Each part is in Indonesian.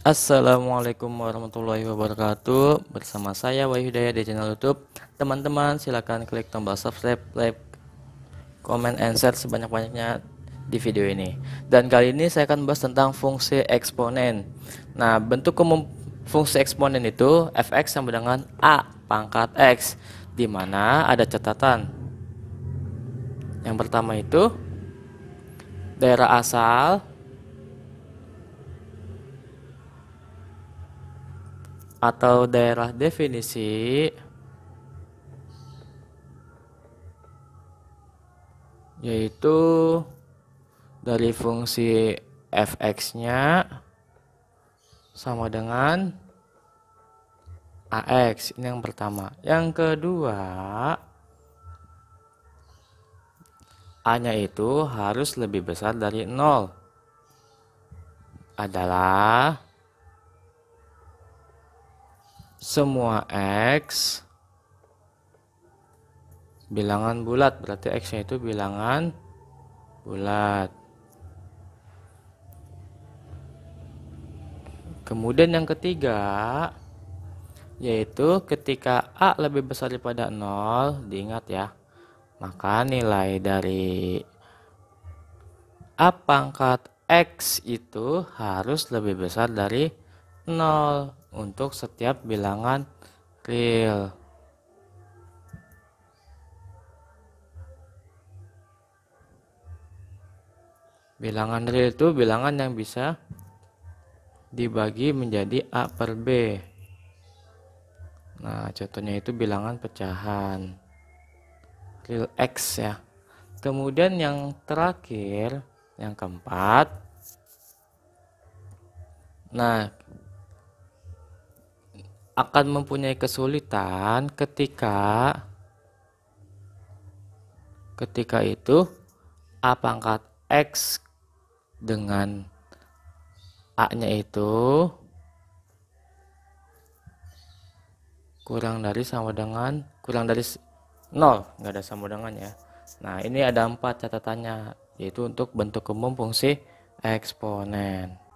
Assalamualaikum warahmatullahi wabarakatuh. Bersama saya Wahyu Hidayat di channel YouTube. Teman-teman silakan klik tombol subscribe, like, comment, and share sebanyak-banyaknya di video ini. Dan kali ini saya akan bahas tentang fungsi eksponen. Nah, bentuk umum fungsi eksponen itu fx sama dengan a pangkat x, di mana ada catatan. Yang pertama itu daerah asal atau daerah definisi, yaitu dari fungsi fx-nya sama dengan ax. Ini yang pertama. Yang kedua, a-nya itu harus lebih besar dari 0. Adalah semua x bilangan bulat, berarti x-nya itu bilangan bulat. Kemudian yang ketiga, yaitu ketika a lebih besar daripada 0, diingat ya, maka nilai dari a pangkat x itu harus lebih besar dari 0 untuk setiap bilangan real. Bilangan real itu bilangan yang bisa dibagi menjadi a per b. Nah, contohnya itu bilangan pecahan real x ya. Kemudian yang terakhir, yang keempat, nah, akan mempunyai kesulitan ketika itu a pangkat x dengan a-nya itu kurang dari 0, nggak ada sama dengannya. Nah, ini ada 4 catatannya, yaitu untuk bentuk umum fungsi eksponen.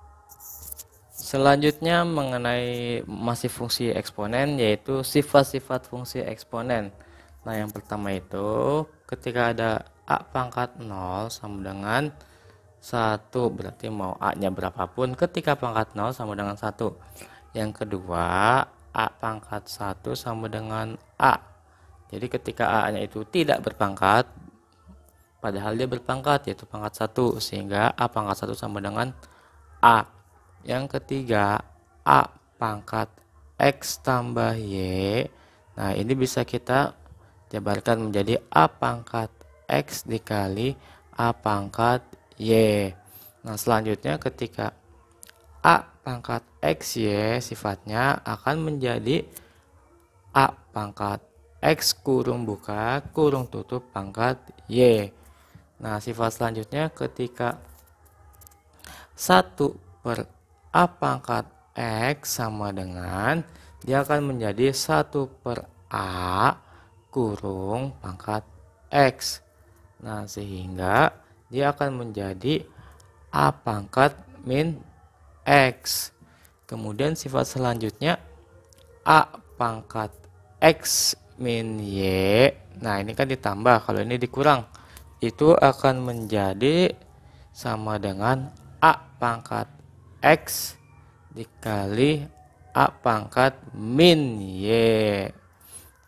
Selanjutnya mengenai masih fungsi eksponen, yaitu sifat-sifat fungsi eksponen. Nah, yang pertama itu ketika ada a pangkat 0 sama dengan 1, berarti mau a-nya berapapun ketika pangkat 0 sama dengan 1. Yang kedua, a pangkat 1 sama dengan a. Jadi ketika a-nya itu tidak berpangkat, padahal dia berpangkat, yaitu pangkat 1, sehingga a pangkat 1 sama dengan a. Yang ketiga, a pangkat x tambah y. Nah, ini bisa kita jabarkan menjadi a pangkat x dikali a pangkat y. Nah, selanjutnya ketika a pangkat x y sifatnya akan menjadi a pangkat x kurung buka kurung tutup pangkat y. Nah, sifat selanjutnya ketika 1 per a pangkat x sama dengan, dia akan menjadi 1 per a kurung pangkat x. Nah, sehingga dia akan menjadi a pangkat min x. Kemudian sifat selanjutnya a pangkat x min y. Nah, ini kan ditambah, kalau ini dikurang, itu akan menjadi sama dengan a pangkat x dikali a pangkat min y.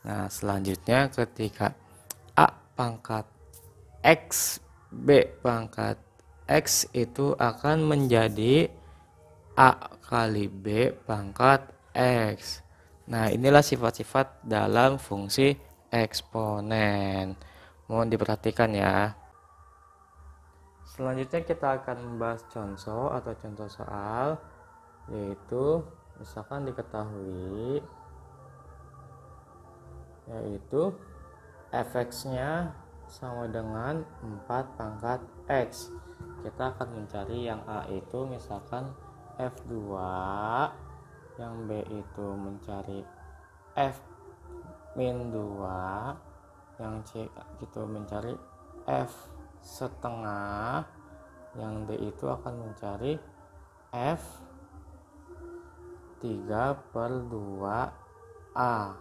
Nah, selanjutnya ketika a pangkat x b pangkat x itu akan menjadi a kali b pangkat x. Nah, inilah sifat-sifat dalam fungsi eksponen. Mohon diperhatikan ya. Selanjutnya kita akan membahas contoh atau contoh soal, yaitu misalkan diketahui yaitu fx-nya sama dengan 4 pangkat x. Kita akan mencari yang a itu misalkan f2, yang b itu mencari f min 2, yang c itu mencari f setengah, yang d itu akan mencari f 3/2A.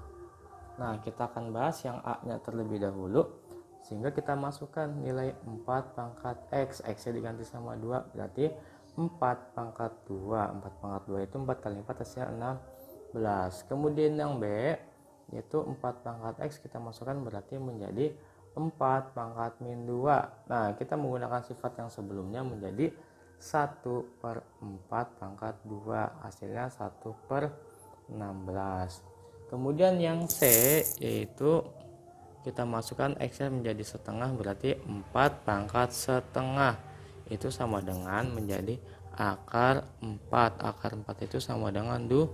Nah, kita akan bahas yang A-nya terlebih dahulu, sehingga kita masukkan nilai 4 pangkat X. X-nya diganti sama 2, berarti 4 pangkat 2. 4 pangkat 2 itu 4 kali 4 hasilnya 16. Kemudian yang B, yaitu 4 pangkat X, kita masukkan berarti menjadi 4 pangkat min 2. Nah, kita menggunakan sifat yang sebelumnya menjadi 1/4 pangkat 2. Hasilnya 1/16. Kemudian yang C, yaitu kita masukkan X-nya menjadi setengah, berarti 4 pangkat setengah. Itu sama dengan menjadi akar 4. Akar 4 itu sama dengan 2.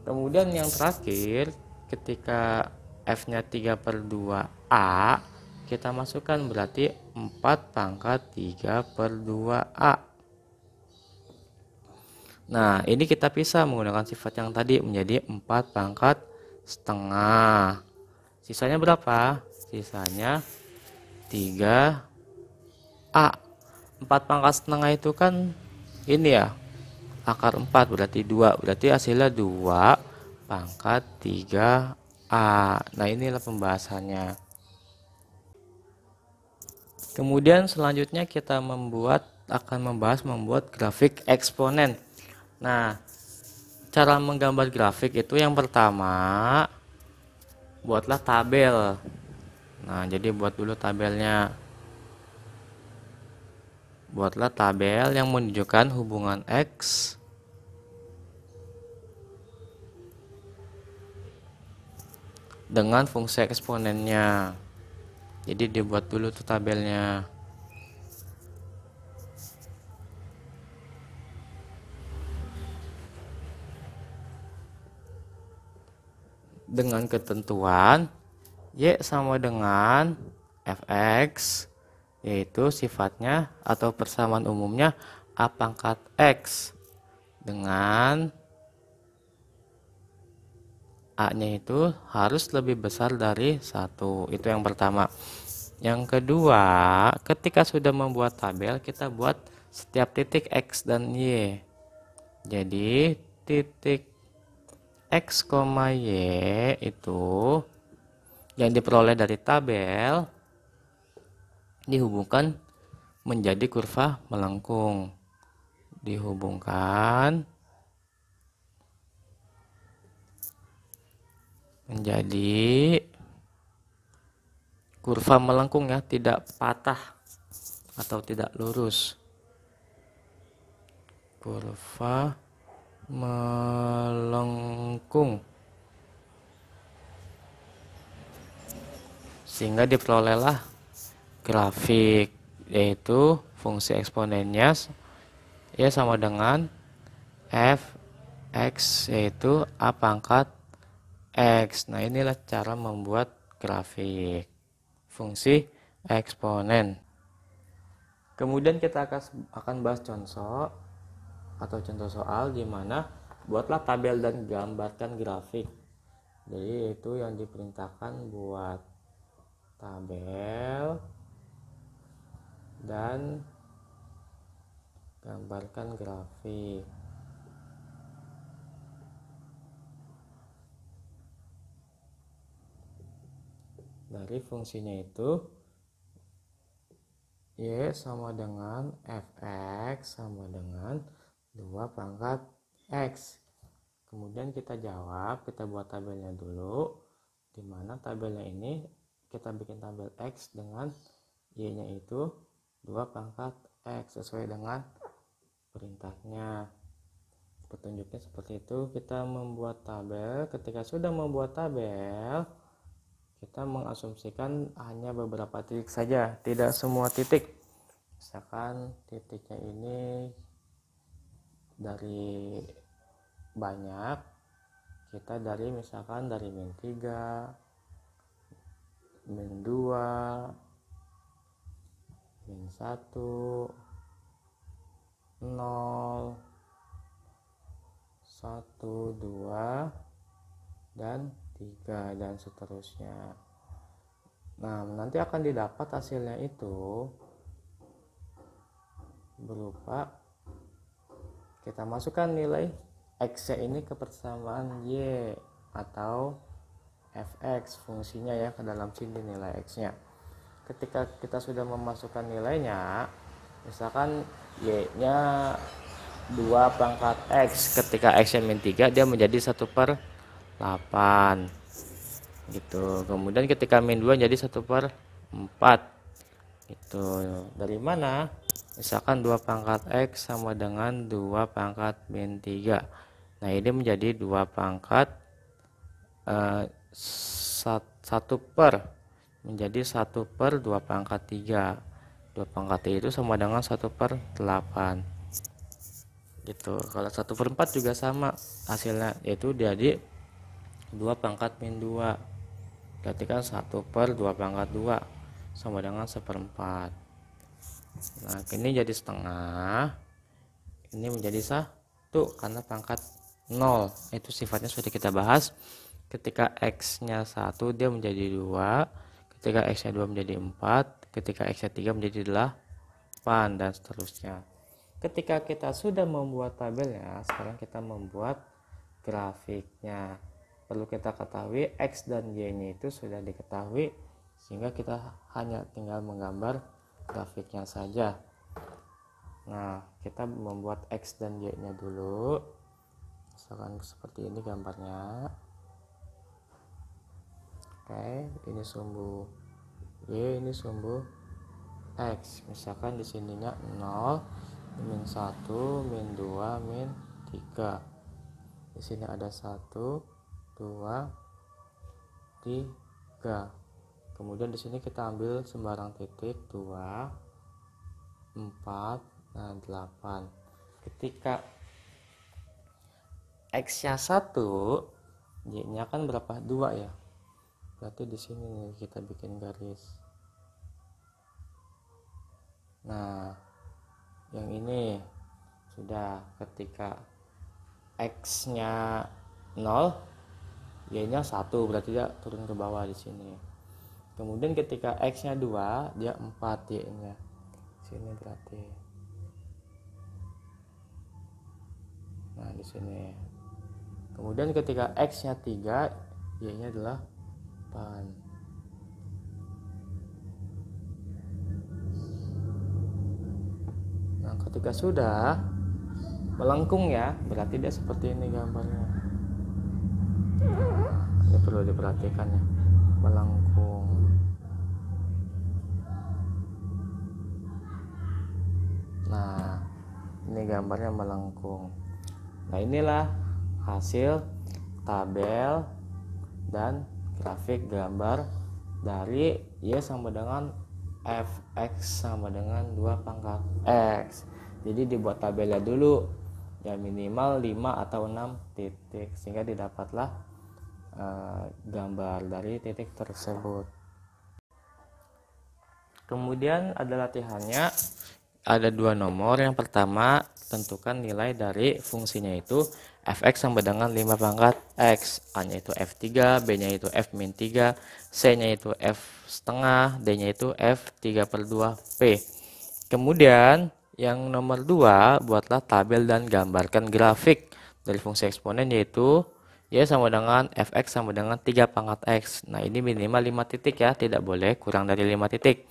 Kemudian yang terakhir, ketika F-nya 3/2A, kita masukkan berarti 4 pangkat 3/2A. Nah, ini kita pisah menggunakan sifat yang tadi menjadi 4 pangkat setengah. Sisanya berapa? Sisanya 3A. 4 pangkat setengah itu kan ini ya, akar 4 berarti 2. Berarti hasilnya 2 pangkat 3A. Nah, inilah pembahasannya. Kemudian selanjutnya kita akan membahas membuat grafik eksponen. Nah, cara menggambar grafik itu yang pertama, buatlah tabel. Nah, jadi buat dulu tabelnya. Buatlah tabel yang menunjukkan hubungan X dengan fungsi eksponennya. Jadi dibuat dulu tuh tabelnya. Dengan ketentuan Y sama dengan Fx, yaitu sifatnya atau persamaan umumnya A pangkat X, dengan A-nya itu harus lebih besar dari 1. Itu yang pertama. Yang kedua, ketika sudah membuat tabel, kita buat setiap titik X dan Y. Jadi titik X, Y itu yang diperoleh dari tabel dihubungkan menjadi kurva melengkung. Dihubungkan menjadi kurva melengkung ya, tidak patah atau tidak lurus. Kurva melengkung, sehingga diperolehlah grafik, yaitu fungsi eksponennya ya sama dengan Fx, yaitu A pangkat X. Nah, inilah cara membuat grafik fungsi eksponen. Kemudian kita akan bahas contoh atau contoh soal di mana buatlah tabel dan gambarkan grafik. Jadi itu yang diperintahkan, buat tabel dan gambarkan grafik. Dari fungsinya itu Y sama dengan Fx sama dengan 2 pangkat X. Kemudian kita jawab, kita buat tabelnya dulu, dimana tabelnya ini kita bikin tabel X dengan Y nya itu 2 pangkat X sesuai dengan perintahnya. Petunjuknya seperti itu. Kita membuat tabel. Ketika sudah membuat tabel, kita mengasumsikan hanya beberapa titik saja, tidak semua titik. Misalkan titiknya ini dari banyak, kita dari misalkan dari min 3, min 2, min 1, 0, 1, 2, dan 3, dan seterusnya. Nah, nanti akan didapat hasilnya itu berupa kita masukkan nilai X ini kebersamaan Y atau fx fungsinya ya ke dalam sini nilai X nya. Ketika kita sudah memasukkan nilainya, misalkan Y nya 2 pangkat X, ketika X nya min 3 dia menjadi 1/8 gitu. Kemudian ketika min 2 jadi 1/4 gitu. Dari mana? Misalkan 2 pangkat X sama dengan 2 pangkat min 3. Nah ini menjadi 2 pangkat 1 per 2 pangkat 3. 2 pangkat 3 itu sama dengan 1/8 gitu. Kalau 1/4 juga sama hasilnya, yaitu jadi 2 pangkat min 2. Berarti kan 1/2 pangkat 2 sama dengan 1/4. Nah ini jadi setengah, ini menjadi 1 karena pangkat 0. Itu sifatnya sudah kita bahas. Ketika X nya 1 dia menjadi 2, ketika X nya 2 menjadi 4, ketika X nya 3 menjadi 8, dan seterusnya. Ketika kita sudah membuat tabelnya, sekarang kita membuat grafiknya. Perlu kita ketahui X dan Y nya itu sudah diketahui, sehingga kita hanya tinggal menggambar grafiknya saja. Nah kita membuat X dan Y nya dulu, misalkan seperti ini gambarnya. Oke, ini sumbu Y, ini sumbu X. Misalkan di sininya 0, min 1, min 2, min 3. Di sini ada 1, 2, 3. Kemudian di sini kita ambil sembarang titik 2, 4, dan 8. Ketika X nya 1, Y nya kan berapa? 2 ya. Berarti di sini nih kita bikin garis. Nah, yang ini sudah ketika X nya 0, Y nya 1, berarti dia turun ke bawah di sini. Kemudian ketika X nya 2, dia 4 Y nya. Sini berarti. Nah, di sini. Kemudian ketika X nya 3, Y nya adalah 8. Nah ketika sudah melengkung ya, berarti dia seperti ini gambarnya. Nah, ini perlu diperhatikan ya, melengkung. Nah ini gambarnya melengkung. Nah inilah hasil tabel dan grafik gambar dari Y sama dengan fx sama dengan 2 pangkat X. Jadi dibuat tabelnya dulu ya, minimal 5 atau 6 titik, sehingga didapatlah gambar dari titik tersebut. Kemudian ada latihannya, ada 2 nomor. Yang pertama, tentukan nilai dari fungsinya itu fx sama dengan 5 pangkat X. A nya itu F3, B nya itu F-3, C nya itu F setengah, D nya itu F3/2P. Kemudian yang nomor 2, buatlah tabel dan gambarkan grafik dari fungsi eksponen, yaitu Y sama dengan fx sama dengan 3 pangkat X. Nah ini minimal 5 titik ya, tidak boleh kurang dari 5 titik.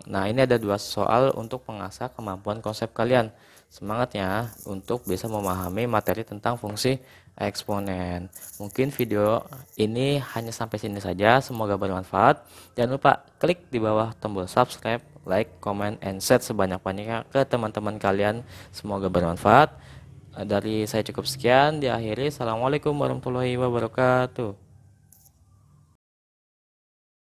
Nah ini ada 2 soal untuk mengasah kemampuan konsep kalian. Semangat ya untuk bisa memahami materi tentang fungsi eksponen. Mungkin video ini hanya sampai sini saja, semoga bermanfaat. Jangan lupa klik di bawah tombol subscribe, like, comment, and share sebanyak-banyaknya ke teman-teman kalian. Semoga bermanfaat. Dari saya cukup sekian, diakhiri. Assalamualaikum warahmatullahi wabarakatuh.